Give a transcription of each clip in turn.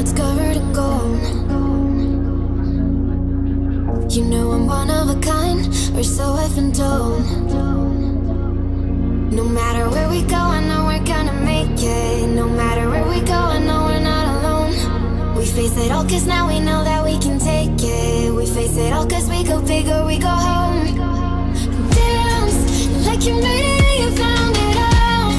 that's covered in gold. You know I'm one of a kind, or so I've been told. No matter where we go, I know we're gonna make it. No matter where we go, I know we're not alone. We face it all cause now we know that we can take it. We face it all cause we go big or we go home. Dance like you made it and you found it all.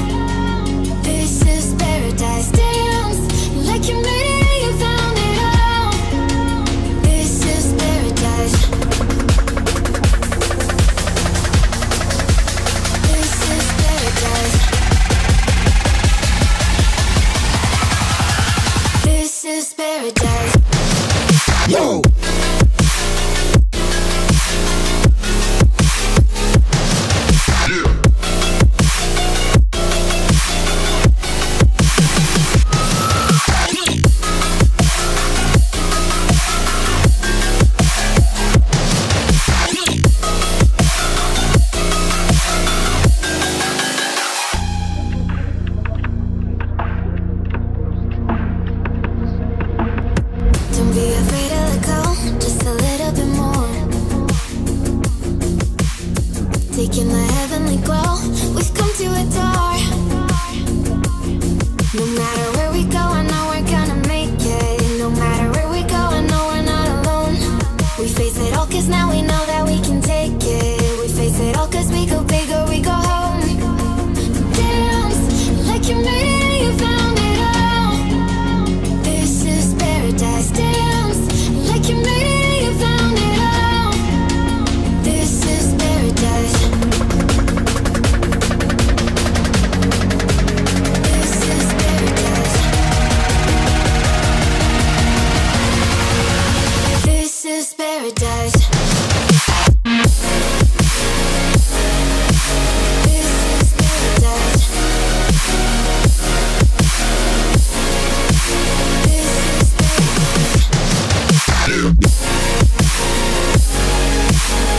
This is paradise. Dance like you made it and you found it all. This is paradise. This is paradise. This is paradise. Yo! Don't be afraid to let go, just a little bit more. Taking the heavenly glow, we've come to adore. No matter